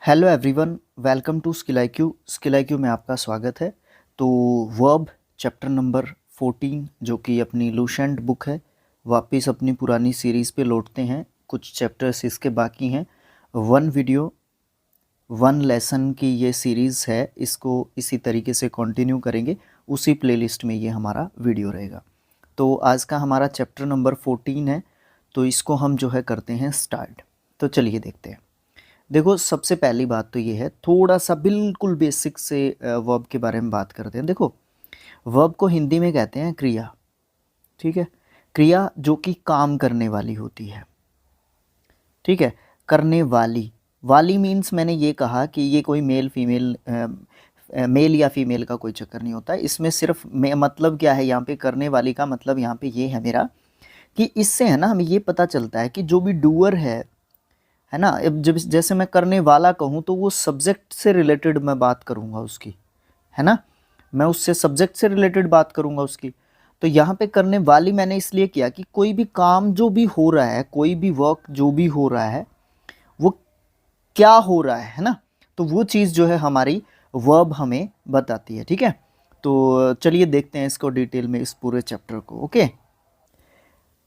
Hello everyone, welcome to Skill IQ. Skill IQ में आपका स्वागत है। तो वर्ब चैप्टर नंबर 14 जो कि अपनी लूसेंट बुक है, वापस अपनी पुरानी सीरीज़ पे लौटते हैं। कुछ चैप्टर्स इसके बाकी हैं। वन वीडियो वन लेसन की ये सीरीज़ है, इसको इसी तरीके से कंटिन्यू करेंगे। उसी प्लेलिस्ट में ये हमारा वीडियो रहेगा। तो आज का हमारा चैप्टर नंबर 14 है, तो इसको हम जो है करते हैं स्टार्ट। तो चलिए देखते हैं। देखो, सबसे पहली बात तो ये है, थोड़ा सा बिल्कुल बेसिक से वर्ब के बारे में बात करते हैं। देखो, वर्ब को हिंदी में कहते हैं क्रिया। ठीक है, क्रिया जो कि काम करने वाली होती है। ठीक है, करने वाली वाली मीन्स मैंने ये कहा कि ये कोई मेल फीमेल मेल या फीमेल का कोई चक्कर नहीं होता है। इसमें सिर्फ मतलब क्या है, यहाँ पे करने वाली का मतलब यहाँ पे ये है मेरा कि इससे है ना हमें ये पता चलता है कि जो भी डूअर है ना, अब जब जैसे मैं करने वाला कहूँ तो वो सब्जेक्ट से रिलेटेड मैं बात करूँगा उसकी, है ना, मैं उससे सब्जेक्ट से रिलेटेड बात करूँगा उसकी। तो यहाँ पे करने वाली मैंने इसलिए किया कि कोई भी काम जो भी हो रहा है, कोई भी वर्क जो भी हो रहा है, वो क्या हो रहा है ना, तो वो चीज़ जो है हमारी वर्ब हमें बताती है। ठीक है, तो चलिए देखते हैं इसको डिटेल में, इस पूरे चैप्टर को। ओके,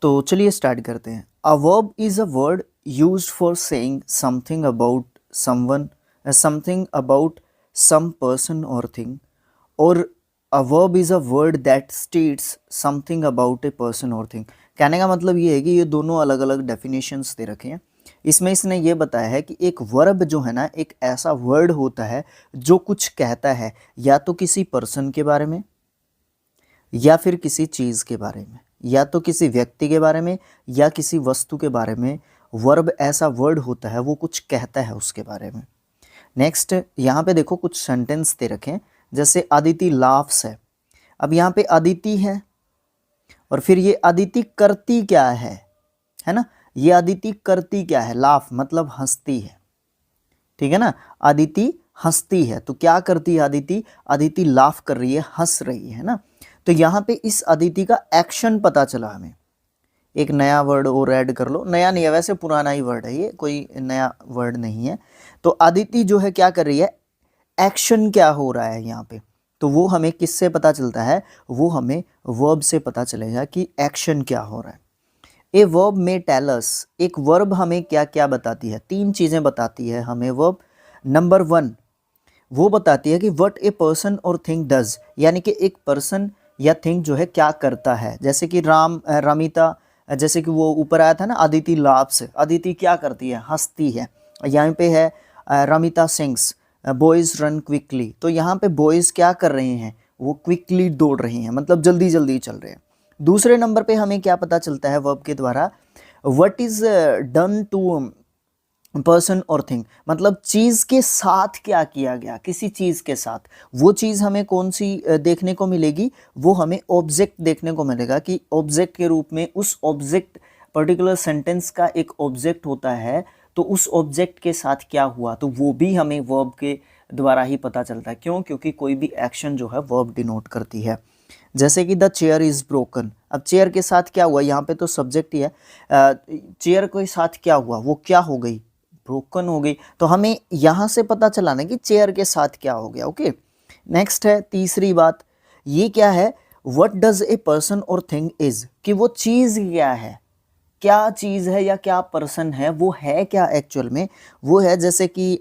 तो चलिए स्टार्ट करते हैं। A verb is a word used for saying something about some person or thing, or a verb is a word that states something about a person or thing। कहने का मतलब ये है कि ये दोनों अलग अलग डेफिनेशंस दे रखे हैं। इसमें इसने ये बताया है कि एक वर्ब जो है ना, एक ऐसा वर्ड होता है जो कुछ कहता है, या तो किसी पर्सन के बारे में, या फिर किसी चीज़ के बारे में, या तो किसी व्यक्ति के बारे में, या किसी वस्तु के बारे में। वर्ब ऐसा वर्ड होता है, वो कुछ कहता है उसके बारे में। नेक्स्ट, यहाँ पे देखो कुछ सेंटेंस दे रखे हैं, जैसे अदिति लाफ्स है। अब यहाँ पे अदिति है, और फिर ये अदिति करती क्या है ना, ये अदिति करती क्या है, लाफ मतलब हंसती है। ठीक है ना, अदिति हंसती है, तो क्या करती है अदिति, अदिति लाफ कर रही है, हंस रही है ना। तो यहाँ पे इस अदिति का एक्शन पता चला हमें। एक नया वर्ड और ऐड कर लो, नया नहीं है वैसे, पुराना ही वर्ड है ये, कोई नया वर्ड नहीं है। तो अदिति जो है क्या कर रही है, एक्शन क्या हो रहा है यहाँ पे, तो वो हमें किससे पता चलता है, वो हमें वर्ब से पता चलेगा कि एक्शन क्या हो रहा है। ए वर्ब में टेल अस, एक वर्ब हमें क्या क्या बताती है, तीन चीज़ें बताती है हमें वर्ब। नंबर 1, वो बताती है कि व्हाट ए पर्सन और थिंग डज, यानी कि एक पर्सन या थिंग जो है क्या करता है। जैसे कि रमिता, जैसे कि वो ऊपर आया था ना, अदिति लाफ्स, अदिति क्या करती है, हंसती है। यहाँ पे है Ramita sings, boys run quickly, तो यहाँ पे बॉयज़ क्या कर रहे हैं, वो क्विकली दौड़ रहे हैं, मतलब जल्दी जल्दी चल रहे हैं। दूसरे नंबर पे हमें क्या पता चलता है वर्ब के द्वारा, what is done to person और थिंग, मतलब चीज़ के साथ क्या किया गया, किसी चीज़ के साथ। वो चीज़ हमें कौन सी देखने को मिलेगी, वो हमें ऑब्जेक्ट देखने को मिलेगा, कि ऑब्जेक्ट के रूप में उस ऑब्जेक्ट, पर्टिकुलर सेंटेंस का एक ऑब्जेक्ट होता है, तो उस ऑब्जेक्ट के साथ क्या हुआ, तो वो भी हमें वर्ब के द्वारा ही पता चलता है। क्यों? क्योंकि कोई भी एक्शन जो है वर्ब डिनोट करती है। जैसे कि द चेयर इज़ ब्रोकन, अब चेयर के साथ क्या हुआ, यहाँ पे तो सब्जेक्ट ही है, चेयर के साथ क्या हुआ, वो क्या हो गई, ब्रोकन हो गई। तो हमें यहाँ से पता चला ना कि चेयर के साथ क्या हो गया। ओके, नेक्स्ट है तीसरी बात, ये क्या है, व्हाट डज ए पर्सन और थिंग इज, कि वो चीज़ क्या है, क्या चीज़ है या क्या पर्सन है, वो है क्या एक्चुअल में, वो है जैसे कि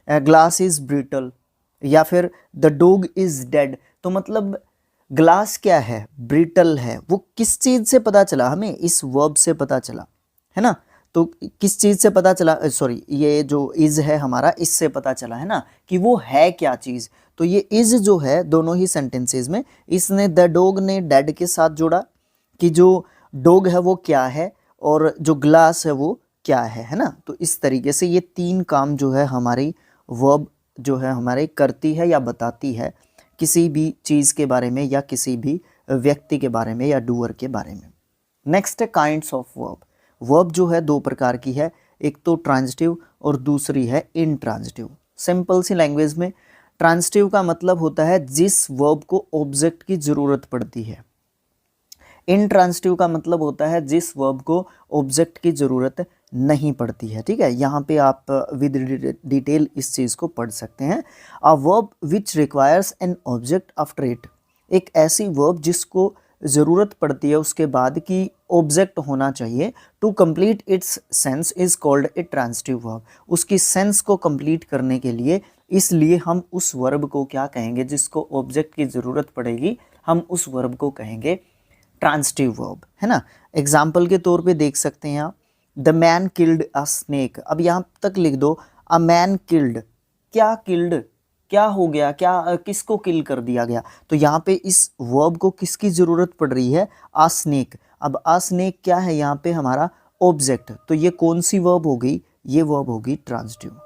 ग्लास इज ब्रिटल, या फिर द डॉग इज डेड। तो मतलब ग्लास क्या है, ब्रिटल है, वो किस चीज़ से पता चला हमें, इस वर्ब से पता चला, है ना। तो किस चीज़ से पता चला, सॉरी, ये जो इज़ है हमारा, इससे पता चला है ना कि वो है क्या चीज़। तो ये इज़ जो है दोनों ही सेंटेंसेस में, इसने द डॉग ने डेड के साथ जोड़ा, कि जो डॉग है वो क्या है, और जो ग्लास है वो क्या है ना। तो इस तरीके से ये तीन काम जो है हमारी वर्ब जो है हमारे करती है या बताती है किसी भी चीज़ के बारे में, या किसी भी व्यक्ति के बारे में, या डूअर के बारे में। नेक्स्ट है काइंड्स ऑफ वर्ब। वर्ब जो है दो प्रकार की है, एक तो ट्रांजिटिव और दूसरी है इनट्रांजिटिव। सिंपल सी लैंग्वेज में, ट्रांजिटिव का मतलब होता है जिस वर्ब को ऑब्जेक्ट की ज़रूरत पड़ती है। इनट्रांजिटिव का मतलब होता है जिस वर्ब को ऑब्जेक्ट की ज़रूरत नहीं पड़ती है, ठीक है। यहाँ पे आप विद डिटेल इस चीज़ को पढ़ सकते हैं। A verb which requires an object after it, एक ऐसी वर्ब जिसको ज़रूरत पड़ती है उसके बाद कि ऑब्जेक्ट होना चाहिए, to complete its sense is called a transitive verb, उसकी सेंस को कंप्लीट करने के लिए, इसलिए हम उस वर्ब को क्या कहेंगे, जिसको ऑब्जेक्ट की ज़रूरत पड़ेगी, हम उस वर्ब को कहेंगे ट्रांजिटिव वर्ब, है ना। एग्जाम्पल के तौर पे देख सकते हैं आप, the man killed a snake, अब यहाँ तक लिख दो अ मैन किल्ड, क्या किल्ड, क्या हो गया, क्या किसको किल कर दिया गया, तो यहाँ पे इस वर्ब को किसकी ज़रूरत पड़ रही है, आ स्नेक। अब आ स्नेक क्या है यहाँ पे हमारा ऑब्जेक्ट, तो ये कौन सी वर्ब हो गई, ये वर्ब होगी ट्रांजिटिव,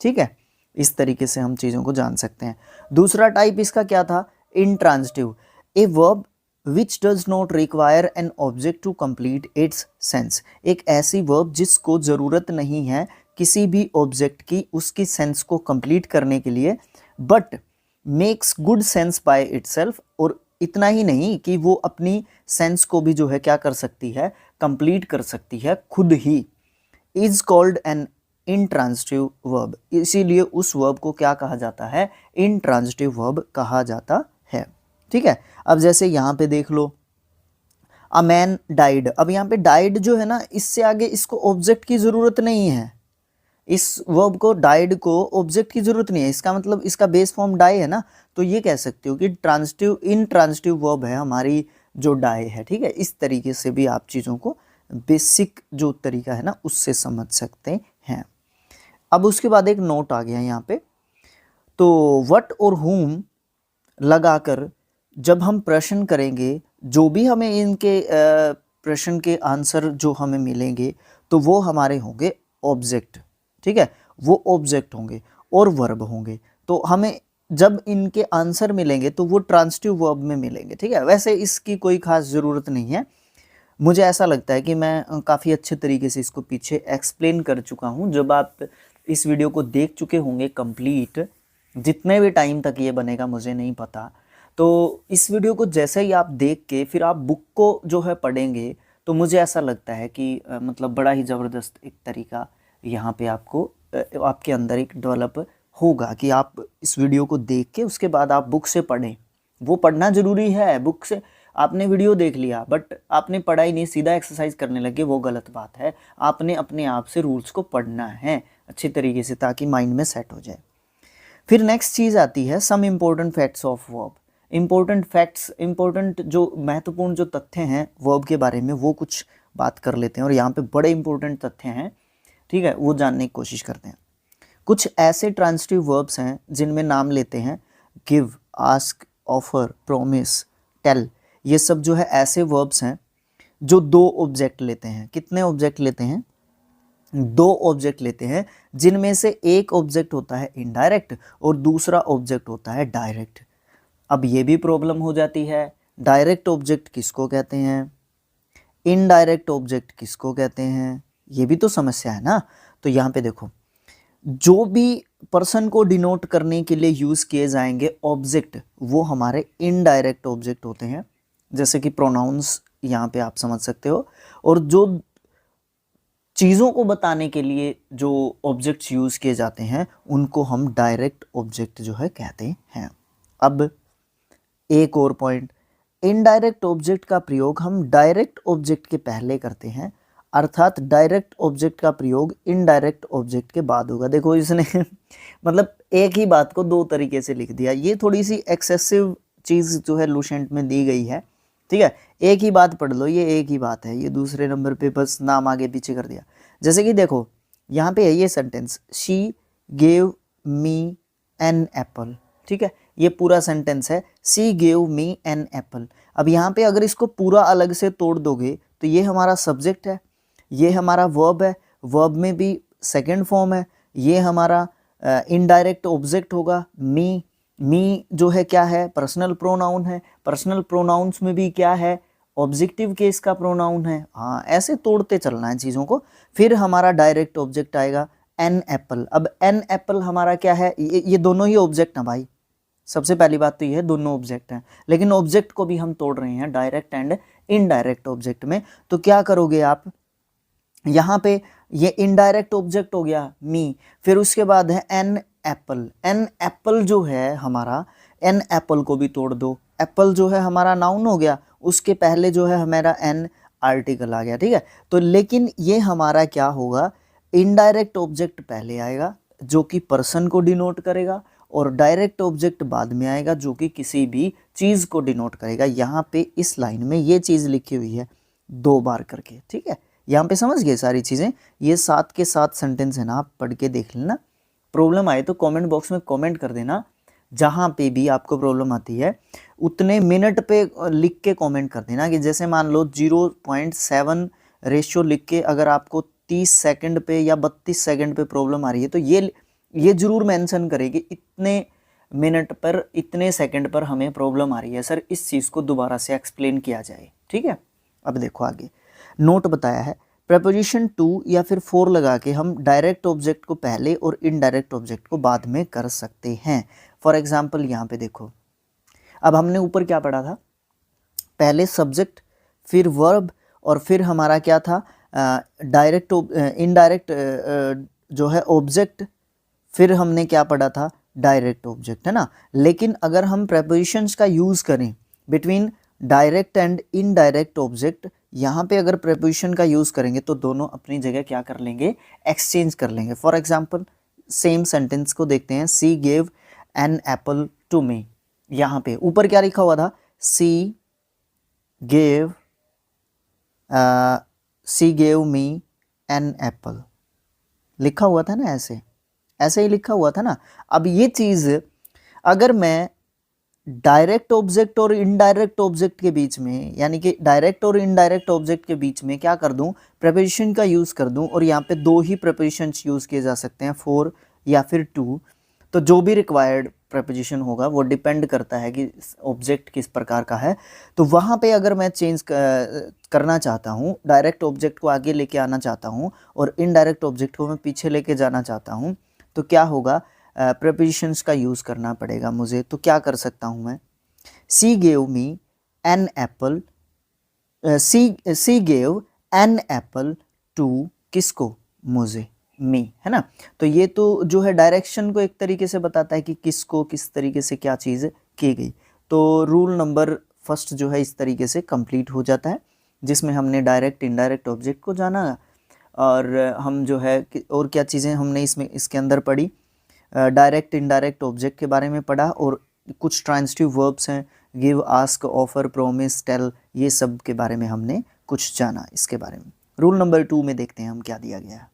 ठीक है। इस तरीके से हम चीज़ों को जान सकते हैं। दूसरा टाइप इसका क्या था, intransitive, a verb which does not require an object to complete its sense, एक ऐसी वर्ब जिसको ज़रूरत नहीं है किसी भी ऑब्जेक्ट की उसकी सेंस को कंप्लीट करने के लिए, but makes good sense by itself, और इतना ही नहीं कि वो अपनी सेंस को भी जो है क्या कर सकती है, कंप्लीट कर सकती है खुद ही, is called an intransitive verb, इसीलिए उस वर्ब को क्या कहा जाता है, इंट्रांजिटिव वर्ब कहा जाता है, ठीक है। अब जैसे यहाँ पे देख लो अ मैन डाइड, अब यहाँ पे डाइड जो है ना, इससे आगे इसको ऑब्जेक्ट की ज़रूरत नहीं है, इस वर्ब को डाइड को ऑब्जेक्ट की जरूरत नहीं है, इसका मतलब इसका बेस फॉर्म डाई है ना, तो ये कह सकते हो कि ट्रांजिटिव इंट्रांजिटिव वर्ब है हमारी जो डाई है, ठीक है। इस तरीके से भी आप चीज़ों को बेसिक जो तरीका है ना उससे समझ सकते हैं। अब उसके बाद एक नोट आ गया यहाँ पे, तो व्हाट और whom लगाकर जब हम प्रश्न करेंगे, जो भी हमें इनके प्रश्न के आंसर जो हमें मिलेंगे तो वो हमारे होंगे ऑब्जेक्ट, ठीक है, वो ऑब्जेक्ट होंगे और वर्ब होंगे, तो हमें जब इनके आंसर मिलेंगे तो वो ट्रांजिटिव वर्ब में मिलेंगे, ठीक है। वैसे इसकी कोई खास ज़रूरत नहीं है, मुझे ऐसा लगता है कि मैं काफ़ी अच्छे तरीके से इसको पीछे एक्सप्लेन कर चुका हूँ। जब आप इस वीडियो को देख चुके होंगे कंप्लीट, जितने भी टाइम तक ये बनेगा मुझे नहीं पता, तो इस वीडियो को जैसे ही आप देख के फिर आप बुक को जो है पढ़ेंगे, तो मुझे ऐसा लगता है कि मतलब बड़ा ही ज़बरदस्त एक तरीका यहाँ पे आपको आपके अंदर एक डेवलप होगा कि आप इस वीडियो को देख के उसके बाद आप बुक से पढ़ें। वो पढ़ना ज़रूरी है, बुक से आपने वीडियो देख लिया बट आपने पढ़ा ही नहीं, सीधा एक्सरसाइज करने लगे, वो गलत बात है। आपने अपने आप से रूल्स को पढ़ना है अच्छे तरीके से ताकि माइंड में सेट हो जाए। फिर नेक्स्ट चीज़ आती है some important facts of verb. Important facts, important जो महत्वपूर्ण जो तथ्य हैं वर्ब के बारे में वो कुछ बात कर लेते हैं, और यहाँ पे बड़े इंपॉर्टेंट तथ्य हैं, ठीक है, वो जानने की कोशिश करते हैं। कुछ ऐसे ट्रांजिटिव वर्ब्स हैं जिनमें नाम लेते हैं give, ask, offer, promise, tell, ये सब जो है ऐसे वर्ब्स हैं जो दो ऑब्जेक्ट लेते हैं। कितने ऑब्जेक्ट लेते हैं, दो ऑब्जेक्ट लेते हैं, जिनमें से एक ऑब्जेक्ट होता है इनडायरेक्ट और दूसरा ऑब्जेक्ट होता है डायरेक्ट। अब ये भी प्रॉब्लम हो जाती है, डायरेक्ट ऑब्जेक्ट किसको कहते हैं, इनडायरेक्ट ऑब्जेक्ट किसको कहते हैं, ये भी तो समस्या है ना। तो यहाँ पे देखो, जो भी पर्सन को डिनोट करने के लिए यूज़ किए जाएंगे ऑब्जेक्ट, वो हमारे इनडायरेक्ट ऑब्जेक्ट होते हैं, जैसे कि प्रोनाउंस यहाँ पे आप समझ सकते हो। और जो चीज़ों को बताने के लिए जो ऑब्जेक्ट्स यूज़ किए जाते हैं उनको हम डायरेक्ट ऑब्जेक्ट जो है कहते हैं। अब एक और पॉइंट, इनडायरेक्ट ऑब्जेक्ट का प्रयोग हम डायरेक्ट ऑब्जेक्ट के पहले करते हैं, अर्थात डायरेक्ट ऑब्जेक्ट का प्रयोग इनडायरेक्ट ऑब्जेक्ट के बाद होगा। देखो इसने मतलब एक ही बात को दो तरीके से लिख दिया, ये थोड़ी सी एक्सेसिव चीज़ जो है लुसेंट में दी गई है, ठीक है। एक ही बात पढ़ लो, ये एक ही बात है, ये दूसरे नंबर पे बस नाम आगे पीछे कर दिया। जैसे कि देखो यहाँ पे है ये sentence, she gave me an apple, ठीक है, ये पूरा सेंटेंस है, she gave me an apple. अब यहाँ पे अगर इसको पूरा अलग से तोड़ दोगे तो ये हमारा सब्जेक्ट है, ये हमारा वर्ब है, वर्ब में भी सेकंड फॉर्म है, ये हमारा इनडायरेक्ट ऑब्जेक्ट होगा मी, मी जो है क्या है, पर्सनल प्रोनाउन है, पर्सनल प्रोनाउंस में भी क्या है, ऑब्जेक्टिव केस का प्रोनाउन है। हाँ, ऐसे तोड़ते चलना है चीज़ों को। फिर हमारा डायरेक्ट ऑब्जेक्ट आएगा एन एप्पल। अब एन एप्पल हमारा क्या है, ये दोनों ही ऑब्जेक्ट हैं भाई, सबसे पहली बात तो ये है दोनों ऑब्जेक्ट हैं, लेकिन ऑब्जेक्ट को भी हम तोड़ रहे हैं डायरेक्ट एंड इनडायरेक्ट ऑब्जेक्ट में। तो क्या करोगे आप, यहाँ पे ये इनडायरेक्ट ऑब्जेक्ट हो गया मी। फिर उसके बाद है एन एप्पल। एन एप्पल जो है हमारा, एन एप्पल को भी तोड़ दो, एप्पल जो है हमारा नाउन हो गया, उसके पहले जो है हमारा एन आर्टिकल आ गया, ठीक है। तो लेकिन ये हमारा क्या होगा, इनडायरेक्ट ऑब्जेक्ट पहले आएगा जो कि पर्सन को डिनोट करेगा, और डायरेक्ट ऑब्जेक्ट बाद में आएगा जो कि किसी भी चीज़ को डिनोट करेगा। यहाँ पे इस लाइन में ये चीज़ लिखी हुई है 2 बार करके, ठीक है। यहाँ पे समझ गए सारी चीज़ें, ये 7 के 7 सेंटेंस है ना, आप पढ़ के देख लेना। प्रॉब्लम आए तो कमेंट बॉक्स में कमेंट कर देना, जहाँ पे भी आपको प्रॉब्लम आती है उतने मिनट पे लिख के कमेंट कर देना। कि जैसे मान लो 0.7 रेशियो लिख के अगर आपको 30 सेकंड पे या 32 सेकंड पे प्रॉब्लम आ रही है तो ये जरूर मेंशन करें कि इतने मिनट पर इतने सेकंड पर हमें प्रॉब्लम आ रही है सर, इस चीज़ को दोबारा से एक्सप्लेन किया जाए, ठीक है। अब देखो आगे नोट बताया है, प्रपोजिशन टू या फिर फोर लगा के हम डायरेक्ट ऑब्जेक्ट को पहले और इनडायरेक्ट ऑब्जेक्ट को बाद में कर सकते हैं। फॉर एग्जाम्पल यहाँ पे देखो, अब हमने ऊपर क्या पढ़ा था, पहले सब्जेक्ट, फिर वर्ब, और फिर हमारा क्या था, डायरेक्ट इनडायरेक्ट जो है ऑब्जेक्ट, फिर हमने क्या पढ़ा था, डायरेक्ट ऑब्जेक्ट, है ना। लेकिन अगर हम प्रेपोजिशंस का यूज़ करें between direct and indirect object, यहाँ पे अगर प्रेपोजिशन का यूज़ करेंगे तो दोनों अपनी जगह क्या कर लेंगे, एक्सचेंज कर लेंगे। फॉर एग्जाम्पल सेम सेंटेंस को देखते हैं, she gave an apple to me. यहाँ पे ऊपर क्या लिखा हुआ था, she gave me an apple, लिखा हुआ था ना, ऐसे ही लिखा हुआ था ना। अब ये चीज़ अगर मैं डायरेक्ट ऑब्जेक्ट और इनडायरेक्ट ऑब्जेक्ट के बीच में, यानी कि डायरेक्ट और इनडायरेक्ट ऑब्जेक्ट के बीच में क्या कर दूं, प्रेपोजिशन का यूज़ कर दूं, और यहाँ पे 2 ही प्रेपोजिशंस यूज़ किए जा सकते हैं, 4 या फिर 2। तो जो भी रिक्वायर्ड प्रेपोजिशन होगा वो डिपेंड करता है कि ऑब्जेक्ट किस प्रकार का है। तो वहाँ पे अगर मैं चेंज करना चाहता हूँ, डायरेक्ट ऑब्जेक्ट को आगे लेके आना चाहता हूँ और इनडायरेक्ट ऑब्जेक्ट को मैं पीछे लेके जाना चाहता हूँ, तो क्या होगा, प्रेपोजिशंस का यूज़ करना पड़ेगा मुझे। तो क्या कर सकता हूँ मैं, she gave me an apple, she gave an apple to किसको, मुझे, मी, है ना। तो ये तो जो है डायरेक्शन को एक तरीके से बताता है कि किसको किस तरीके से क्या चीज़ की गई। तो रूल नंबर फर्स्ट जो है इस तरीके से कंप्लीट हो जाता है, जिसमें हमने डायरेक्ट इनडायरेक्ट ऑब्जेक्ट को जाना, और हम जो है और क्या चीज़ें हमने इसके अंदर पढ़ी, डायरेक्ट इनडायरेक्ट ऑब्जेक्ट के बारे में पढ़ा, और कुछ ट्रांजिटिव वर्ब्स हैं, give, ask, offer, promise, tell, ये सब के बारे में हमने कुछ जाना इसके बारे में। रूल नंबर 2 में देखते हैं हम क्या दिया गया है।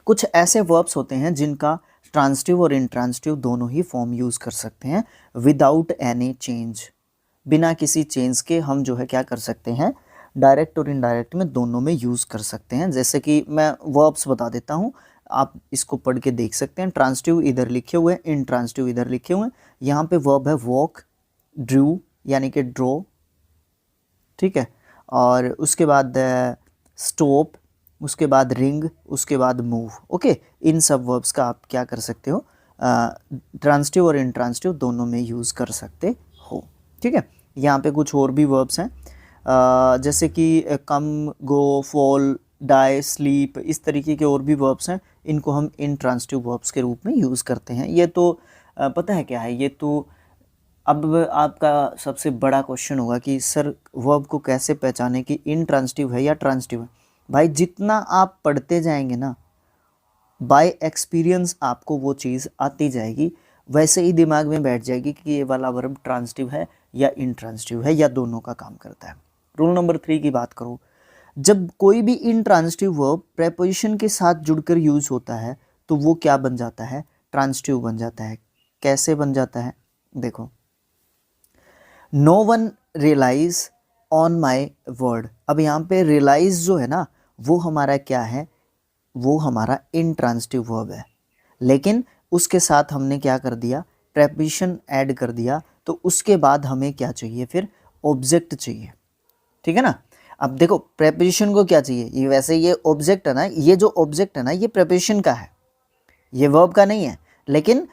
कुछ ऐसे वर्ब्स होते हैं जिनका ट्रांजिटिव और इंट्रांजिटिव दोनों ही फॉर्म यूज़ कर सकते हैं विदाउट एनी चेंज, बिना किसी चेंज के हम जो है क्या कर सकते हैं, डायरेक्ट और इनडायरेक्ट में दोनों में यूज़ कर सकते हैं। जैसे कि मैं वर्ब्स बता देता हूँ, आप इसको पढ़ के देख सकते हैं। ट्रांजिटिव इधर लिखे हुए हैं, इंट्रांजिटिव इधर लिखे हुए हैं। यहाँ पे वर्ब है वॉक, ड्रू यानी कि ड्रॉ, ठीक है, और उसके बाद स्टॉप, उसके बाद रिंग, उसके बाद मूव। ओके, इन सब वर्ब्स का आप क्या कर सकते हो, ट्रांजिटिव और इंट्रांजिटिव दोनों में यूज़ कर सकते हो, ठीक है। यहाँ पे कुछ और भी वर्ब्स हैं, जैसे कि कम, गो, फॉल, डाई, स्लीप, इस तरीके के और भी वर्ब्स हैं। इनको हम इंट्रांजिटिव वर्ब्स के रूप में यूज़ करते हैं। ये तो पता है क्या है, ये तो अब आपका सबसे बड़ा क्वेश्चन होगा कि सर वर्ब को कैसे पहचाने कि इंट्रांजिटिव है या ट्रांजिटिव है। भाई जितना आप पढ़ते जाएंगे ना, बाय एक्सपीरियंस आपको वो चीज़ आती जाएगी, वैसे ही दिमाग में बैठ जाएगी कि ये वाला वर्ब ट्रांजिटिव है या इंट्रांजिटिव है या दोनों का काम करता है। रूल नंबर 3 की बात करूँ, जब कोई भी इंट्रांजिटिव वर्ब प्रेपोजिशन के साथ जुड़कर यूज़ होता है तो वो क्या बन जाता है, ट्रांजिटिव बन जाता है। कैसे बन जाता है, देखो, no one realise on my word. अब यहाँ पे रियलाइज जो है ना, वो हमारा क्या है, वो हमारा इंट्रांजिटिव वर्ब है, लेकिन उसके साथ हमने क्या कर दिया, प्रेपोजिशन ऐड कर दिया। तो उसके बाद हमें क्या चाहिए, फिर ऑब्जेक्ट चाहिए, ठीक है ना। अब देखो प्रेपोजिशन को क्या चाहिए, ये वैसे ये ऑब्जेक्ट है ना, ये जो ऑब्जेक्ट है ना, ये प्रेपोजिशन का है, ये वर्ब का नहीं है। लेकिन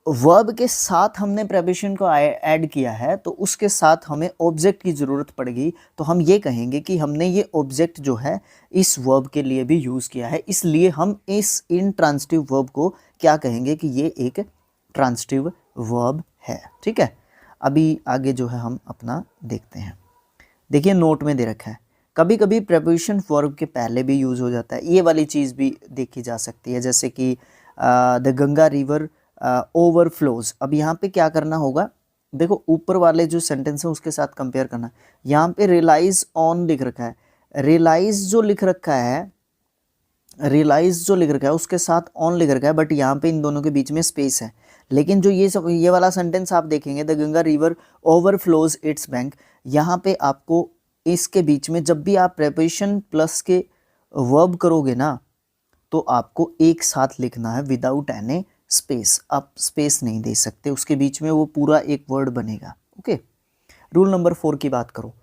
वर्ब के साथ हमने प्रेपोजिशन को ऐड किया है तो उसके साथ हमें ऑब्जेक्ट की ज़रूरत पड़ेगी, तो हम ये कहेंगे कि हमने ये ऑब्जेक्ट जो है इस वर्ब के लिए भी यूज़ किया है, इसलिए हम इस इंट्रांसिटिव वर्ब को क्या कहेंगे कि ये एक ट्रांसिटिव वर्ब है। ठीक है, अभी आगे जो है हम अपना देखते हैं। देखिए नोट में दे रखा है, कभी कभी प्रेपोजिशन वर्ब के पहले भी यूज़ हो जाता है, ये वाली चीज़ भी देखी जा सकती है, जैसे कि द गंगा रिवर ओवरफ्लोज। अब यहाँ पे क्या करना होगा, देखो ऊपर वाले जो सेंटेंस है उसके साथ कंपेयर करना। यहाँ पे रियलाइज ऑन लिख रखा है, रियलाइज जो लिख रखा है, रियलाइज जो लिख रखा है उसके साथ ऑन लिख रखा है, बट यहाँ पे इन दोनों के बीच में स्पेस है। लेकिन जो ये वाला सेंटेंस आप देखेंगे, the Ganga river overflows it's bank, यहाँ पे आपको इसके बीच में जब भी आप प्रेपोजिशन प्लस के वर्ब करोगे ना तो आपको एक साथ लिखना है विदाउट एनी स्पेस, आप स्पेस नहीं दे सकते उसके बीच में, वो पूरा एक वर्ड बनेगा। ओके, रूल नंबर 4 की बात करो,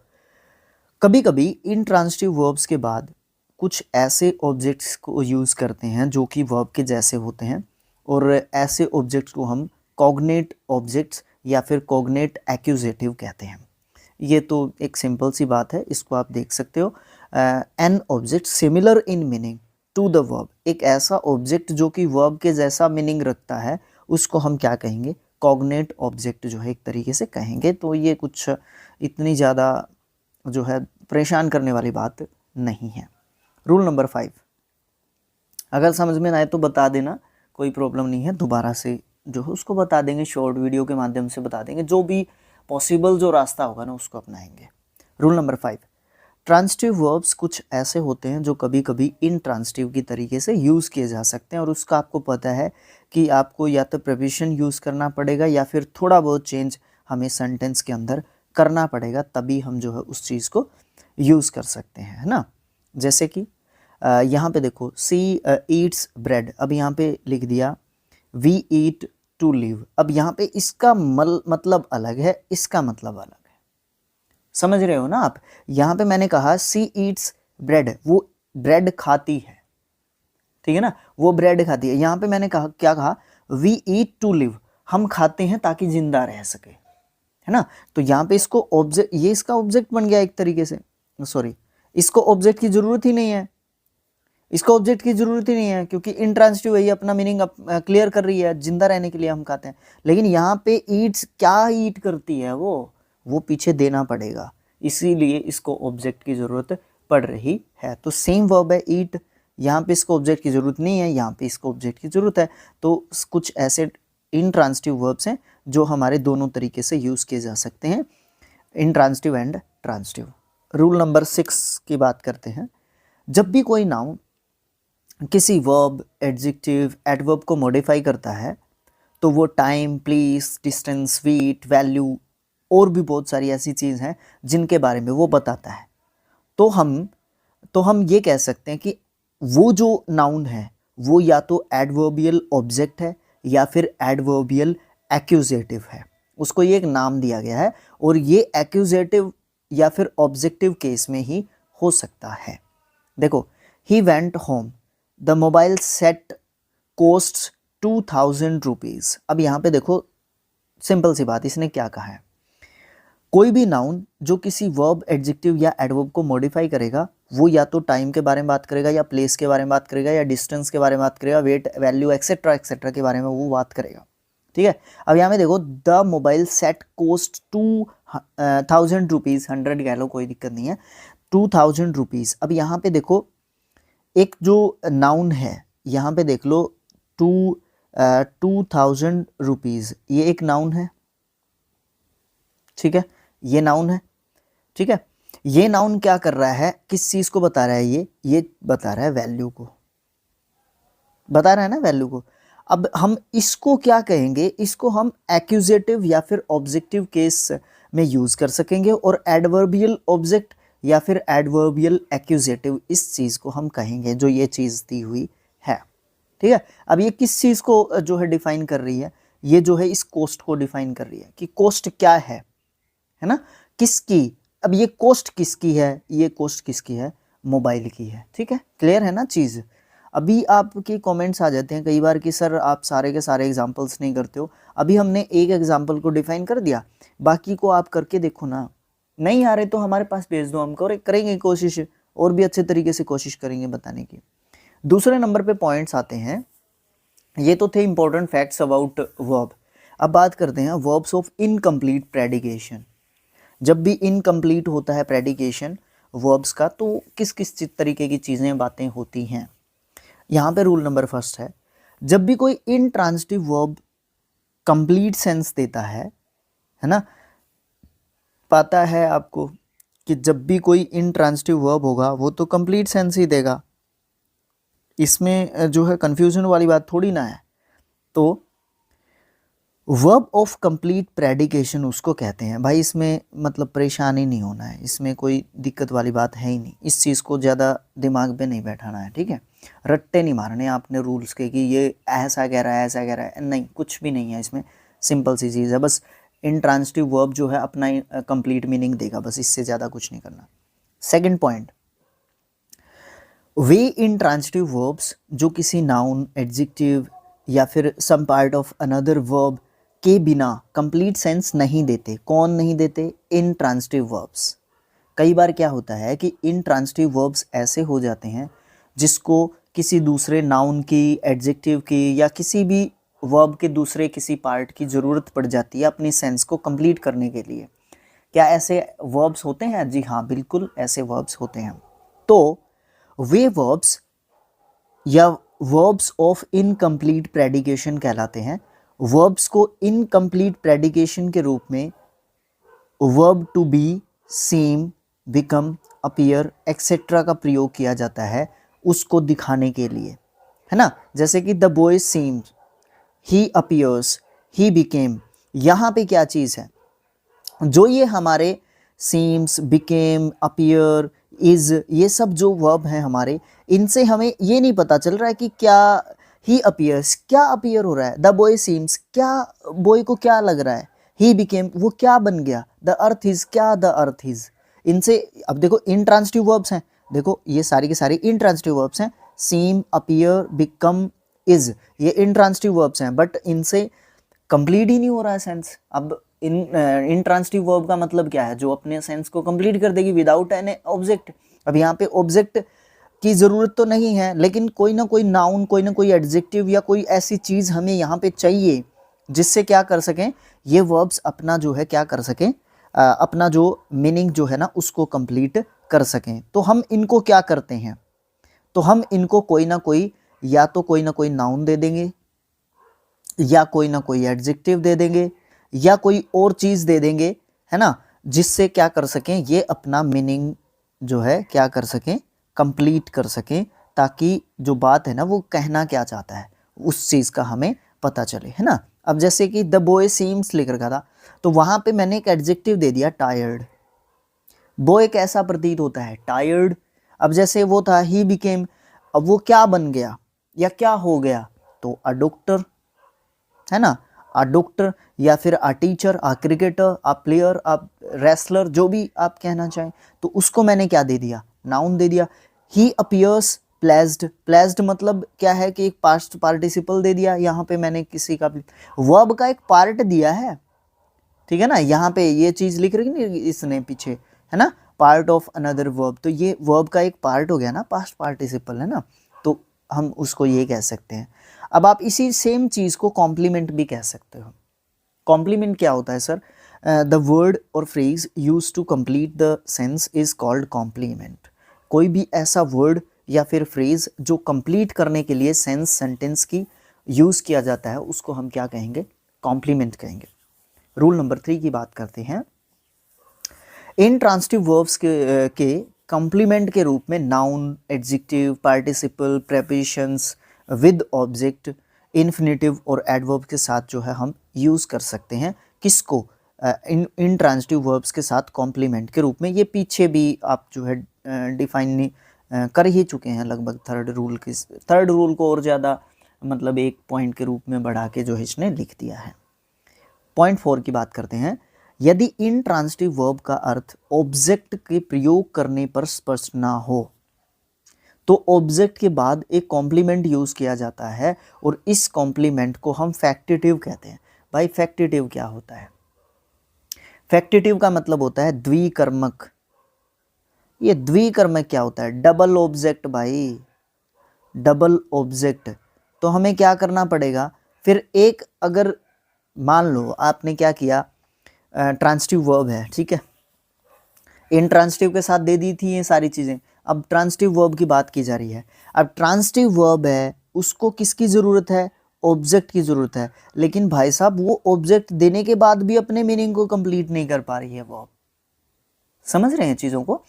कभी कभी इंट्रांसिटिव वर्ब्स के बाद कुछ ऐसे ऑब्जेक्ट्स को यूज़ करते हैं जो कि वर्ब के जैसे होते हैं, और ऐसे ऑब्जेक्ट्स को हम कॉग्नेट ऑब्जेक्ट्स या फिर कॉग्नेट एक्यूजेटिव कहते हैं। ये तो एक सिंपल सी बात है, इसको आप देख सकते हो। An object similar in meaning to the verb, एक ऐसा ऑब्जेक्ट जो कि वर्ब के जैसा मीनिंग रखता है उसको हम क्या कहेंगे, कॉग्नेट ऑब्जेक्ट जो है एक तरीके से कहेंगे। तो ये कुछ इतनी ज़्यादा जो है परेशान करने वाली बात नहीं है। रूल नंबर 5, अगर समझ में ना आए तो बता देना, कोई प्रॉब्लम नहीं है, दोबारा से जो है उसको बता देंगे, शॉर्ट वीडियो के माध्यम से बता देंगे, जो भी पॉसिबल जो रास्ता होगा ना उसको अपनाएंगे। रूल नंबर 5, ट्रांसिटिव वर्ब्स कुछ ऐसे होते हैं जो कभी कभी इंट्रांसिटिव की तरीके से यूज़ किए जा सकते हैं, और उसका आपको पता है कि आपको या तो प्रेपोजिशन यूज़ करना पड़ेगा या फिर थोड़ा बहुत चेंज हमें सेंटेंस के अंदर करना पड़ेगा, तभी हम जो है उस चीज़ को यूज़ कर सकते हैं, है ना। जैसे कि यहाँ पे देखो, सी ईट्स ब्रेड, अब यहाँ पे लिख दिया वी ईट टू लिव। अब यहाँ पे इसका मतलब अलग है, इसका मतलब अलग है, समझ रहे हो ना आप। यहाँ पे मैंने कहा सी ईट्स ब्रेड, वो ब्रेड खाती है, ठीक है ना, वो ब्रेड खाती है। यहाँ पे मैंने कहा क्या कहा, वी ईट टू लिव, हम खाते हैं ताकि जिंदा रह सके, है ना। तो यहाँ पे इसको ऑब्जेक्ट, ये इसका ऑब्जेक्ट बन गया एक तरीके से, सॉरी इसको ऑब्जेक्ट की जरूरत ही नहीं है, इसको ऑब्जेक्ट की जरूरत ही नहीं है, क्योंकि इंट्रांसिटिव है, ये अपना मीनिंग क्लियर कर रही है, जिंदा रहने के लिए हम खाते हैं। लेकिन यहाँ पे ईट्स, क्या ईट करती है वो पीछे देना पड़ेगा, इसीलिए इसको ऑब्जेक्ट की जरूरत पड़ रही है। तो सेम वर्ब है ईट, यहाँ पे इसको ऑब्जेक्ट की जरूरत नहीं है, यहाँ पे इसको ऑब्जेक्ट की जरूरत है। तो कुछ ऐसे इंट्रांसिटिव वर्ब्स हैं जो हमारे दोनों तरीके से यूज़ किए जा सकते हैं, intransitive and transitive. Rule number 6 की बात करते हैं, जब भी कोई नाउन किसी वर्ब, एडजेक्टिव, एडवर्ब को मॉडिफाई करता है तो वो time, place, distance, weight, value और भी बहुत सारी ऐसी चीज़ हैं जिनके बारे में वो बताता है। तो हम ये कह सकते हैं कि वो जो नाउन है वो या तो एडवर्बियल ऑब्जेक्ट है या फिर एडवर्बियल एक्यूजेटिव है, उसको ये एक नाम दिया गया है, और ये एक्यूजेटिव या फिर ऑब्जेक्टिव केस में ही हो सकता है। देखो, he went home, the mobile set cost 2000 rupees. अब यहाँ पे देखो सिंपल सी बात, इसने क्या कहा है, कोई भी नाउन जो किसी वर्ब, एडजेक्टिव या एडवर्ब को मॉडिफाई करेगा वो या तो टाइम के बारे में बात करेगा, या प्लेस के बारे में बात करेगा, या डिस्टेंस के बारे में बात करेगा, वेट, वैल्यू एक्सेट्रा एक्सेट्रा के बारे में वो बात करेगा, ठीक है। अब यहाँ में देखो, the mobile set cost 2000 rupees, 100 कह लो कोई दिक्कत नहीं है, 2000 रुपीज़। अब यहाँ पे देखो एक जो नाउन है, यहाँ पे देख लो 2000 रुपीज़, ये एक नाउन है, ठीक है, ये नाउन है, ठीक है। ये नाउन क्या कर रहा है, किस चीज़ को बता रहा है, ये बता रहा है वैल्यू को, बता रहा है ना वैल्यू को। अब हम इसको क्या कहेंगे, इसको हम एक्यूजेटिव या फिर ऑब्जेक्टिव केस में यूज़ कर सकेंगे, और एडवर्बियल ऑब्जेक्ट या फिर एडवर्बियल एक्यूजेटिव, इस चीज़ को हम कहेंगे जो ये चीज़ दी हुई है, ठीक है। अब ये किस चीज़ को जो है डिफाइन कर रही है, ये जो है इस कोस्ट को डिफाइन कर रही है कि कोस्ट क्या है ना, किसकी। अब ये कोस्ट किसकी है, ये कोस्ट किसकी है, मोबाइल की है, ठीक है, क्लियर है ना चीज़। अभी आपके कमेंट्स आ जाते हैं कई बार कि सर आप सारे के सारे एग्जांपल्स नहीं करते हो। अभी हमने एक एग्जांपल को डिफाइन कर दिया, बाकी को आप करके देखो ना। नहीं आ रहे तो हमारे पास भेज दो, हम करेंगे कोशिश, और भी अच्छे तरीके से कोशिश करेंगे बताने की। दूसरे नंबर पे पॉइंट्स आते हैं। ये तो थे इंपॉर्टेंट फैक्ट्स अबाउट वर्ब। अब बात करते हैं वर्ब्स ऑफ इनकम्प्लीट प्रेडिकेशन। जब भी इनकम्प्लीट होता है प्रेडिकेशन वर्ब्स का, तो किस किस तरीके की चीज़ें बातें होती हैं। यहाँ पे रूल नंबर फर्स्ट है, जब भी कोई इनट्रांजिटिव वर्ब कंप्लीट सेंस देता है ना, पता है आपको कि जब भी कोई इनट्रांजिटिव वर्ब होगा वो तो कंप्लीट सेंस ही देगा, इसमें जो है कंफ्यूजन वाली बात थोड़ी ना है। तो वर्ब ऑफ कंप्लीट प्रेडिकेशन उसको कहते हैं भाई। इसमें मतलब परेशानी नहीं होना है, इसमें कोई दिक्कत वाली बात है ही नहीं, इस चीज़ को ज़्यादा दिमाग पे नहीं बैठाना है, ठीक है। रट्टे नहीं मारने आपने रूल्स के कि ये ऐसा कह रहा है ऐसा कह रहा है, नहीं, कुछ भी नहीं है इसमें। सिंपल सी चीज़ है, बस इंट्रांजिटिव वर्ब जो है अपना कंप्लीट मीनिंग देगा, बस इससे ज़्यादा कुछ नहीं करना। सेकेंड पॉइंट, वे इंट्रांजिटिव वर्ब्स जो किसी नाउन, एडजेक्टिव या फिर some part of another verb के बिना कंप्लीट सेंस नहीं देते। कौन नहीं देते? Intransitive verbs. कई बार क्या होता है कि इनट्रांजिटिव वर्ब्स ऐसे हो जाते हैं जिसको किसी दूसरे नाउन की, एडजेक्टिव की या किसी भी वर्ब के दूसरे किसी पार्ट की ज़रूरत पड़ जाती है अपनी सेंस को कंप्लीट करने के लिए। क्या ऐसे वर्ब्स होते हैं? जी हाँ, बिल्कुल ऐसे वर्ब्स होते हैं। तो वे वर्ब्स या वर्ब्स ऑफ इनकम्प्लीट प्रेडिकेशन कहलाते हैं। वर्ब्स को इनकम्प्लीट प्रेडिकेशन के रूप में verb to be, seem, become, appear etcetera का प्रयोग किया जाता है उसको दिखाने के लिए, है ना। जैसे कि the boy seems, he appears, he became. यहाँ पे क्या चीज़ है, जो ये हमारे सीम्स, बिकेम, अपीयर, इज, ये सब जो वर्ब हैं हमारे, इनसे हमें ये नहीं पता चल रहा है कि क्या ही अपीयर्स, क्या अपीयर हो रहा है। द बॉय सीम्स, क्या बॉय को क्या लग रहा है। ही बिकेम, वो क्या बन गया। द अर्थ इज, क्या द अर्थ इज। इनसे अब देखो इनट्रांजिटिव वर्ब्स हैं, देखो ये सारी की सारी इनट्रांजिटिव वर्ब्स हैं। सीम, अपीयर, बिकम, इज, ये इनट्रांजिटिव वर्ब्स हैं, बट इनसे कंप्लीट ही नहीं हो रहा है सेंस। अब इनट्रांजिटिव वर्ब का मतलब क्या है? जो अपने सेंस को कंप्लीट कर देगी विदाउट एन ऑब्जेक्ट। अब यहाँ पे ऑब्जेक्ट की ज़रूरत तो नहीं है, लेकिन कोई ना कोई नाउन, कोई ना कोई एडजेक्टिव या कोई ऐसी चीज़ हमें यहाँ पे चाहिए जिससे क्या कर सकें, ये वर्ब्स अपना जो है क्या कर सकें, अपना जो मीनिंग जो है ना उसको कंप्लीट कर सकें। तो हम इनको क्या करते हैं, तो हम इनको कोई ना कोई, या तो कोई ना कोई नाउन दे देंगे, या कोई ना कोई एडजेक्टिव दे देंगे, या कोई और चीज़ दे देंगे, है ना, जिससे क्या कर सकें, ये अपना मीनिंग जो है क्या कर सकें, कंप्लीट कर सकें, ताकि जो बात है ना वो कहना क्या चाहता है उस चीज़ का हमें पता चले, है ना। अब जैसे कि द बॉय सीम्स लिख रखा था, तो वहाँ पे मैंने एक एडजेक्टिव दे दिया टायर्ड। बॉय कैसा प्रतीत होता है? टायर्ड। अब जैसे वो था ही बिकेम, अब वो क्या बन गया या क्या हो गया? तो अ डॉक्टर, है ना, अ डॉक्टर, या फिर a teacher, a cricketer, a player, a wrestler, जो भी आप कहना चाहें। तो उसको मैंने क्या दे दिया? नाउन दे दिया। ही अपीयर्स प्लेज्ड, प्लेज्ड मतलब क्या है कि एक पास्ट पार्टिसिपल दे दिया। यहाँ पे मैंने किसी का वर्ब का एक पार्ट दिया है, ठीक है ना। यहाँ पे ये चीज़ लिख रही है इसने पीछे, है ना, पार्ट ऑफ अनदर वर्ब, तो ये वर्ब का एक पार्ट हो गया ना, पास्ट पार्टिसिपल, है ना। तो हम उसको ये कह सकते हैं। अब आप इसी सेम चीज़ को कॉम्प्लीमेंट भी कह सकते हो। कॉम्प्लीमेंट क्या होता है सर? द वर्ड और phrase use to complete the sense is called complement. कोई भी ऐसा वर्ड या फिर फ्रेज जो कंप्लीट करने के लिए सेंस, सेंटेंस की यूज़ किया जाता है उसको हम क्या कहेंगे? कॉम्प्लीमेंट कहेंगे। रूल नंबर 3 की बात करते हैं। इनट्रांजिटिव वर्ब्स के कॉम्प्लीमेंट के रूप में noun, adjective, participle, prepositions with object, infinitive और एडवर्ब के साथ जो है हम यूज़ कर सकते हैं। किसको? इनट्रांजिटिव वर्ब्स के साथ कॉम्प्लीमेंट के रूप में। ये पीछे भी आप जो है डिफाइन कर ही चुके हैं लगभग थर्ड रूल को और ज़्यादा मतलब एक पॉइंट के रूप में बढ़ा के जो है इसने लिख दिया है। पॉइंट 4 की बात करते हैं। यदि इनट्रांजिटिव वर्ब का अर्थ ऑब्जेक्ट के प्रयोग करने पर स्पष्ट ना हो तो ऑब्जेक्ट के बाद एक कॉम्प्लीमेंट यूज़ किया जाता है और इस कॉम्प्लीमेंट को हम फैक्टिटिव कहते हैं। भाई फैक्टिटिव क्या होता है? फैक्टिटिव का मतलब होता है द्विकर्मक। ये द्विकर्मक क्या होता है? डबल ऑब्जेक्ट भाई, डबल ऑब्जेक्ट। तो हमें क्या करना पड़ेगा फिर? एक अगर मान लो आपने क्या किया, ट्रांसिटिव वर्ब है, ठीक है, इंट्रांसिटिव के साथ दे दी थी ये सारी चीज़ें। अब ट्रांसिटिव वर्ब की बात की जा रही है। अब ट्रांसिटिव वर्ब है, उसको किसकी ज़रूरत है? ऑब्जेक्ट की ज़रूरत है। लेकिन भाई साहब वो ऑब्जेक्ट देने के बाद भी अपने मीनिंग को कंप्लीट नहीं कर पा रही है वर्ब। समझ रहे हैं चीज़ों को?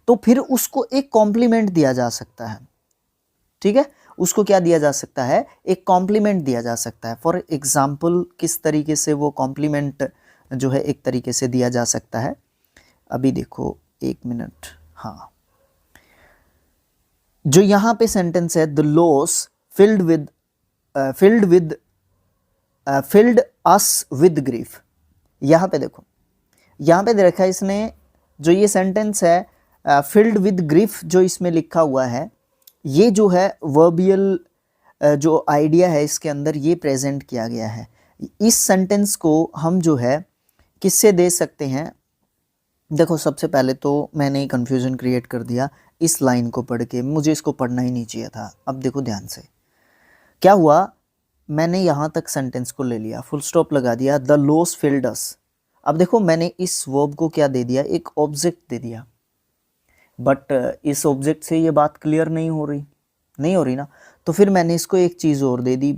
तो फिर उसको एक कॉम्प्लीमेंट दिया जा सकता है, ठीक है। उसको क्या दिया जा सकता है? एक कॉम्प्लीमेंट दिया जा सकता है। फॉर एग्जाम्पल किस तरीके से वो कॉम्प्लीमेंट जो है एक तरीके से दिया जा सकता है, अभी देखो एक मिनट। हाँ, जो यहाँ पे सेंटेंस है, the loss field us with grief, यहाँ पे देखो, यहाँ पे दे रखा है इसने, जो ये सेंटेंस है फिल्ड विद ग्रीफ जो इसमें लिखा हुआ है, ये जो है वर्बियल जो आइडिया है इसके अंदर ये प्रेजेंट किया गया है। इस सेंटेंस को हम जो है किससे दे सकते हैं? देखो सबसे पहले तो मैंने कन्फ्यूज़न क्रिएट कर दिया इस लाइन को पढ़ के, मुझे इसको पढ़ना ही नहीं चाहिए था। अब देखो ध्यान से क्या हुआ, मैंने यहाँ तक सेंटेंस को ले लिया, फुल स्टॉप लगा दिया, द लॉस फिल्ड अस। अब देखो मैंने इस वर्ब को क्या दे दिया? एक ऑब्जेक्ट दे दिया, बट इस ऑब्जेक्ट से ये बात क्लियर नहीं हो रही ना। तो फिर मैंने इसको एक चीज़ और दे दी,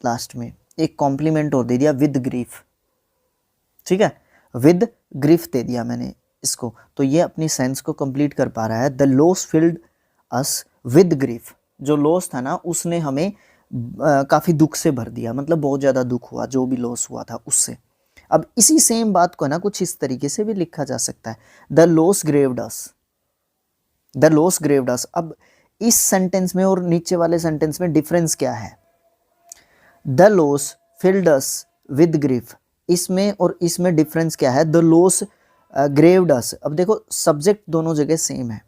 लास्ट में एक कॉम्प्लीमेंट और दे दिया, विद ग्रीफ, ठीक है, विद ग्रीफ दे दिया मैंने इसको। तो ये अपनी सेंस को कंप्लीट कर पा रहा है। The loss field us with grief, जो लॉस था ना उसने हमें काफ़ी दुख से भर दिया, मतलब बहुत ज़्यादा दुख हुआ जो भी लॉस हुआ था उससे। अब इसी सेम बात को ना कुछ इस तरीके से भी लिखा जा सकता है, the loss grieved us, the loss grieved us. अब इस सेंटेंस में और नीचे वाले सेंटेंस में डिफरेंस क्या है? The loss field us with grief, इसमें और इसमें डिफरेंस क्या है? The loss grieved us. अब देखो सब्जेक्ट दोनों जगह सेम है,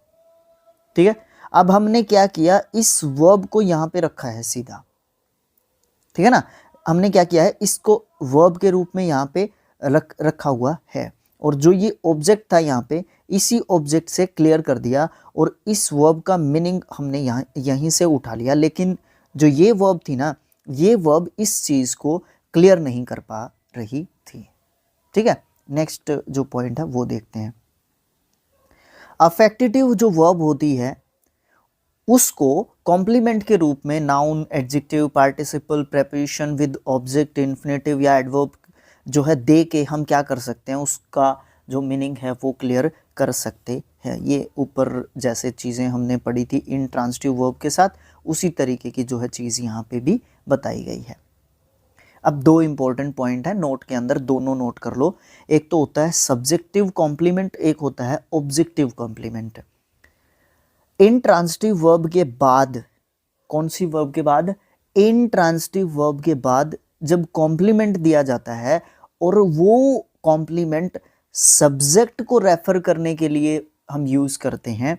ठीक है। अब हमने क्या किया, इस वर्ब को यहाँ पे रखा है सीधा, ठीक है ना। हमने क्या किया है, इसको वर्ब के रूप में यहाँ पे रखा हुआ है, और जो ये ऑब्जेक्ट था यहाँ पे, इसी ऑब्जेक्ट से क्लियर कर दिया, और इस वर्ब का मीनिंग हमने यहीं से उठा लिया। लेकिन जो ये वर्ब थी ना, ये वर्ब इस चीज़ को क्लियर नहीं कर पा रही थी, ठीक है। नेक्स्ट जो पॉइंट है वो देखते हैं। अफेक्टेटिव जो वर्ब होती है उसको कॉम्प्लीमेंट के रूप में noun, adjective, participle, preposition with object, infinitive या एडवर्ब जो है दे के हम क्या कर सकते हैं, उसका जो मीनिंग है वो क्लियर कर सकते हैं। ये ऊपर जैसे चीज़ें हमने पढ़ी थी इंट्रांसिटिव वर्ब के साथ, उसी तरीके की जो है चीज़ यहाँ पे भी बताई गई है। अब दो इंपॉर्टेंट पॉइंट है नोट के अंदर, दोनों नोट कर लो। एक तो होता है सब्जेक्टिव कॉम्प्लीमेंट, एक होता है ऑब्जेक्टिव कॉम्प्लीमेंट। इंट्रांसिटिव वर्ब के बाद, कौन सी वर्ब के बाद? इंट्रांसिटिव वर्ब के बाद जब कॉम्प्लीमेंट दिया जाता है और वो कॉम्प्लीमेंट सब्जेक्ट को रेफर करने के लिए हम यूज करते हैं,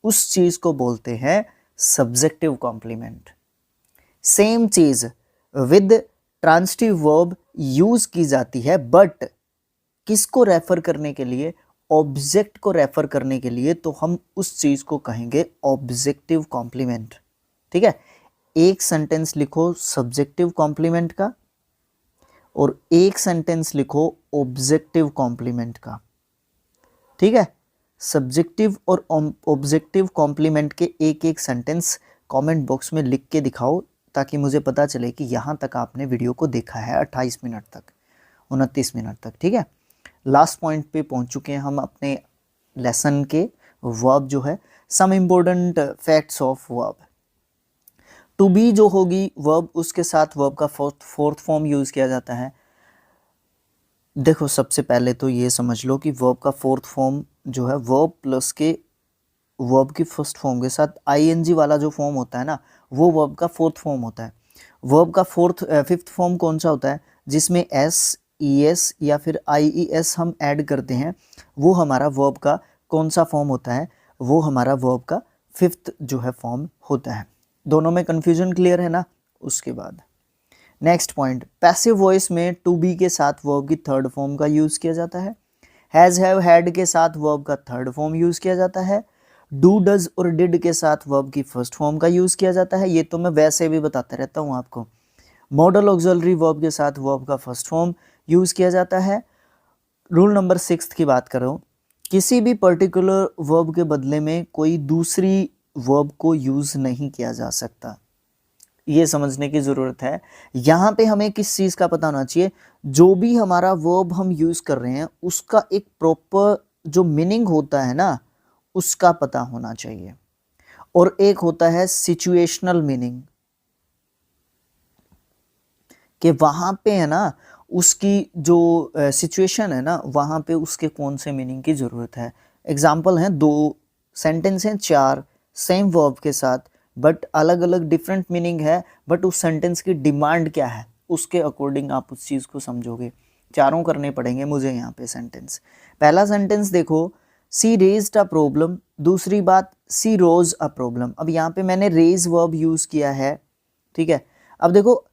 उस चीज को बोलते हैं सब्जेक्टिव कॉम्प्लीमेंट। सेम चीज विद ट्रांसिटिव वर्ब यूज की जाती है, बट किसको रेफर करने के लिए? ऑब्जेक्ट को रेफर करने के लिए, तो हम उस चीज को कहेंगे ऑब्जेक्टिव कॉम्प्लीमेंट, ठीक है। एक सेंटेंस लिखो सब्जेक्टिव कॉम्प्लीमेंट का और एक सेंटेंस लिखो ऑब्जेक्टिव कॉम्प्लीमेंट का, ठीक है। सब्जेक्टिव और ऑब्जेक्टिव कॉम्प्लीमेंट के एक एक सेंटेंस कमेंट बॉक्स में लिख के दिखाओ, ताकि मुझे पता चले कि यहाँ तक आपने वीडियो को देखा है 28 मिनट तक, 29 मिनट तक, ठीक है। लास्ट पॉइंट पे पहुँच चुके हैं हम अपने लेसन के, वर्ब जो है, some important facts of verb. To be जो होगी वर्ब, उसके साथ वर्ब का फोर्थ फॉर्म यूज़ किया जाता है। देखो सबसे पहले तो ये समझ लो कि वर्ब का फोर्थ फॉर्म जो है, वर्ब प्लस के वर्ब की फर्स्ट फॉर्म के साथ आईएनजी वाला जो फॉर्म होता है ना, वो वर्ब का फोर्थ फॉर्म होता है। वर्ब का फिफ्थ फॉर्म कौन सा होता है? जिसमें एस, ईएस या फिर आईईएस हम ऐड करते हैं, वो हमारा वर्ब का कौन सा फॉर्म होता है? वो हमारा वर्ब का फिफ्थ जो है फॉर्म होता है। दोनों में कन्फ्यूजन क्लियर है ना। उसके बाद नेक्स्ट पॉइंट, पैसिव वॉइस में टू बी के साथ वर्ब की थर्ड फॉर्म का यूज़ किया जाता है। हैज़ हैव हैड के साथ वर्ब का थर्ड फॉर्म यूज़ किया जाता है। डू डज और डिड के साथ वर्ब की फर्स्ट फॉर्म का यूज़ किया जाता है। ये तो मैं वैसे भी बताता रहता हूँ आपको। मॉडल ऑक्सिलरी वर्ब के साथ वर्ब का फर्स्ट फॉर्म यूज़ किया जाता है। रूल नंबर 6 की बात करो, किसी भी पर्टिकुलर वर्ब के बदले में कोई दूसरी वर्ब को यूज़ नहीं किया जा सकता। ये समझने की ज़रूरत है। यहाँ पे हमें किस चीज़ का पता होना चाहिए, जो भी हमारा वर्ब हम यूज़ कर रहे हैं उसका एक प्रॉपर जो मीनिंग होता है ना, उसका पता होना चाहिए। और एक होता है सिचुएशनल मीनिंग, कि वहाँ पे है ना उसकी जो सिचुएशन है ना, वहाँ पे उसके कौन से मीनिंग की ज़रूरत है। एग्जाम्पल हैं, 2 सेंटेंस हैं, 4 सेम वर्ब के साथ बट अलग अलग डिफरेंट मीनिंग है, बट उस सेंटेंस की डिमांड क्या है उसके अकॉर्डिंग आप उस चीज़ को समझोगे। चारों करने पड़ेंगे मुझे यहाँ पे सेंटेंस। पहला सेंटेंस देखो, सी रेज्ड अ प्रॉब्लम। दूसरी बात, सी रोज अ प्रॉब्लम। अब यहाँ पे मैंने रेज वर्ब यूज़ किया है, ठीक है। अब देखो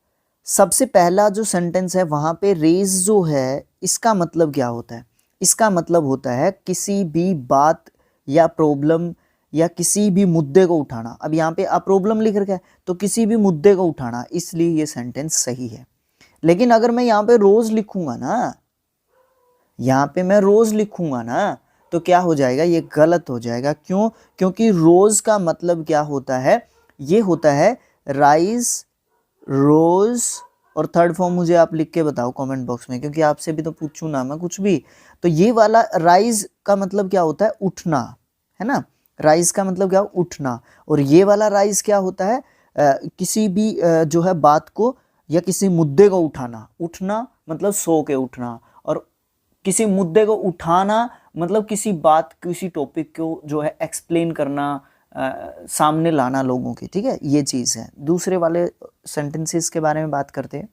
सबसे पहला जो सेंटेंस है वहाँ पे रेज जो है, इसका मतलब क्या होता है? इसका मतलब होता है किसी भी बात या प्रॉब्लम या किसी भी मुद्दे को उठाना। अब यहाँ पे अ प्रॉब्लम लिख रखा है तो किसी भी मुद्दे को उठाना, इसलिए ये सेंटेंस सही है। लेकिन अगर मैं यहाँ पे रोज लिखूंगा ना, यहाँ पे मैं रोज लिखूंगा ना, तो क्या हो जाएगा, ये गलत हो जाएगा। क्यों? क्योंकि रोज का मतलब क्या होता है, ये होता है राइज, रोज, और थर्ड फॉर्म मुझे आप लिख के बताओ कमेंट बॉक्स में, क्योंकि आपसे भी तो पूछूं ना मैं कुछ भी। तो ये वाला राइज का मतलब क्या होता है, उठना, है ना। राइज का मतलब क्या, उठना। और ये वाला राइज क्या होता है, किसी भी जो है बात को या किसी मुद्दे को उठाना। उठना मतलब सो के उठना, और किसी मुद्दे को उठाना मतलब किसी बात, किसी टॉपिक को जो है एक्सप्लेन करना, सामने लाना लोगों की, ठीक है, ये चीज़ है। दूसरे वाले सेंटेंसेस के बारे में बात करते हैं।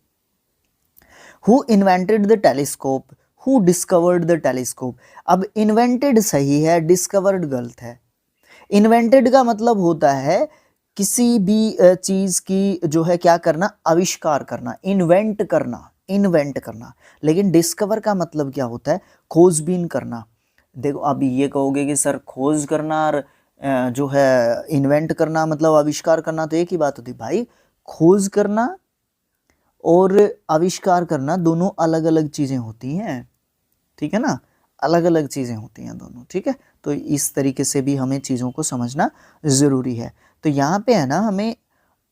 Who invented the telescope, who discovered the telescope. अब इन्वेंटेड सही है, डिस्कवर्ड गलत है। इन्वेंटेड का मतलब होता है किसी भी चीज़ की जो है क्या करना, आविष्कार करना, इन्वेंट करना, इन्वेंट करना। लेकिन डिस्कवर का मतलब क्या होता है, खोजबीन करना। देखो अभी ये कहोगे कि सर खोज करना और जो है इन्वेंट करना मतलब आविष्कार करना तो एक ही बात होती है। भाई खोज करना और आविष्कार करना दोनों अलग अलग चीज़ें होती हैं, ठीक है ना, अलग अलग चीज़ें होती हैं दोनों, ठीक है। तो इस तरीके से भी हमें चीज़ों को समझना ज़रूरी है। तो यहाँ पे है ना हमें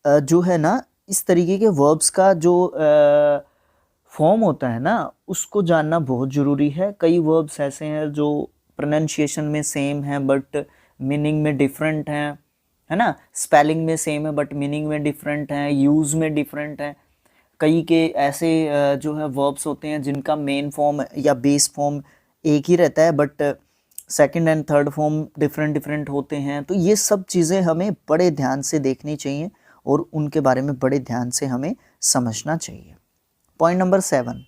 जो है ना इस तरीके के वर्ब्स का जो फॉर्म होता है ना उसको जानना बहुत ज़रूरी है। कई वर्ब्स ऐसे हैं जो प्रोनाउंसिएशन में सेम हैं बट मीनिंग में डिफरेंट हैं, है ना। स्पेलिंग में सेम है बट मीनिंग में डिफरेंट हैं, यूज़ में डिफरेंट हैं। कई के ऐसे जो है वर्ब्स होते हैं जिनका मेन फॉर्म या बेस फॉर्म एक ही रहता है but second and third form different different होते हैं। तो ये सब चीज़ें हमें बड़े ध्यान से देखनी चाहिए और उनके बारे में बड़े ध्यान से हमें समझना चाहिए। पॉइंट नंबर 7,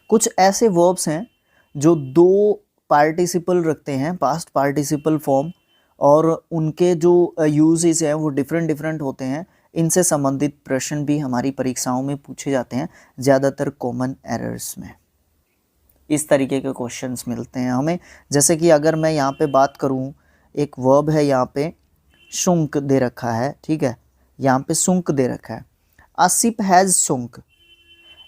कुछ ऐसे वर्ब्स हैं जो 2 पार्टिसिपल रखते हैं, पास्ट पार्टिसिपल फॉर्म, और उनके जो यूजेस हैं वो डिफरेंट डिफरेंट होते हैं। इनसे संबंधित प्रश्न भी हमारी परीक्षाओं में पूछे जाते हैं, ज़्यादातर कॉमन एरर्स में इस तरीके के क्वेश्चंस मिलते हैं हमें। जैसे कि अगर मैं यहाँ पे बात करूँ, एक वर्ब है यहाँ पे शुंक दे रखा है, ठीक है, यहाँ पे शुंक दे रखा है, आसिफ हैज़ शुंक।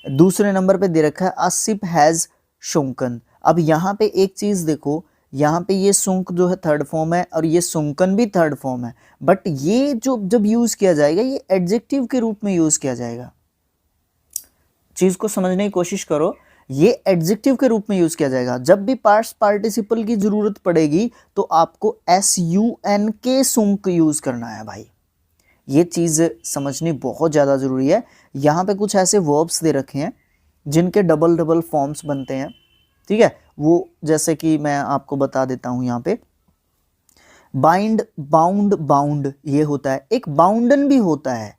दूसरे नंबर पे दे रखा है आसिफ हैज़ शुंकन। अब यहाँ पे एक चीज़ देखो, यहाँ पे ये शुंक जो है थर्ड फॉर्म है और ये शुंकन भी थर्ड फॉर्म है, बट ये जो जब यूज़ किया जाएगा ये एडजेक्टिव के रूप में यूज़ किया जाएगा। चीज़ को समझने की कोशिश करो, ये एडजेक्टिव के रूप में यूज़ किया जाएगा। जब भी पास्ट पार्टिसिपल की ज़रूरत पड़ेगी तो आपको SUNK शुंक यूज़ करना है भाई। ये चीज़ समझनी बहुत ज़्यादा ज़रूरी है। यहाँ पे कुछ ऐसे वर्ब्स दे रखे हैं जिनके डबल डबल फॉर्म्स बनते हैं, ठीक है। वो जैसे कि मैं आपको बता देता हूँ, यहाँ पे बाइंड, बाउंड, बाउंड ये होता है, एक बाउंडन भी होता है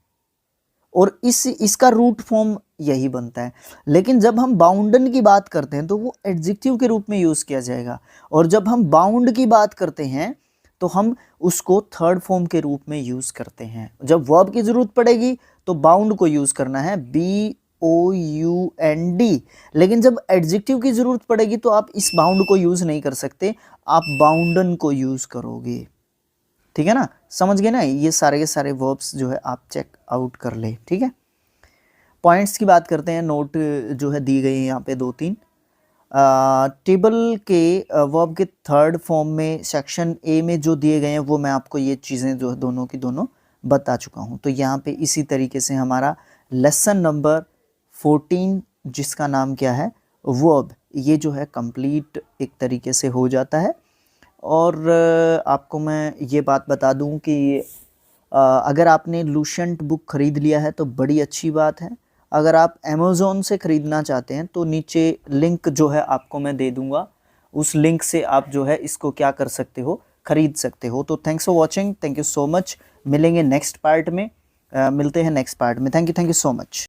और इसका रूट फॉर्म यही बनता है। लेकिन जब हम बाउंडन की बात करते हैं तो वो एडजेक्टिव के रूप में यूज़ किया जाएगा, और जब हम बाउंड की बात करते हैं तो हम उसको थर्ड फॉर्म के रूप में यूज़ करते हैं। जब वर्ब की ज़रूरत पड़ेगी तो बाउंड को यूज़ करना है, BOUND। लेकिन जब एडजेक्टिव की ज़रूरत पड़ेगी तो आप इस बाउंड को यूज़ नहीं कर सकते, आप बाउंडन को यूज़ करोगे। ठीक है ना, समझ गए ना, ये सारे के सारे वर्ब्स जो है आप चेक आउट कर ले। ठीक है, पॉइंट्स की बात करते हैं, नोट जो है दी गई है यहाँ पे 2-3। टेबल के वर्ब के थर्ड फॉर्म में सेक्शन ए में जो दिए गए हैं वो मैं आपको ये चीज़ें जो है दोनों की दोनों बता चुका हूँ। तो यहाँ पे इसी तरीके से हमारा लेसन नंबर 14 जिसका नाम क्या है वर्ब, ये जो है कंप्लीट एक तरीके से हो जाता है। और आपको मैं ये बात बता दूं कि अगर आपने लुसेंट बुक ख़रीद लिया है तो बड़ी अच्छी बात है। अगर आप अमेज़ॉन से ख़रीदना चाहते हैं तो नीचे लिंक जो है आपको मैं दे दूंगा, उस लिंक से आप जो है इसको क्या कर सकते हो, ख़रीद सकते हो। तो thanks for watching, thank you so much. मिलेंगे नेक्स्ट पार्ट में, मिलते हैं नेक्स्ट पार्ट में। Thank you so much.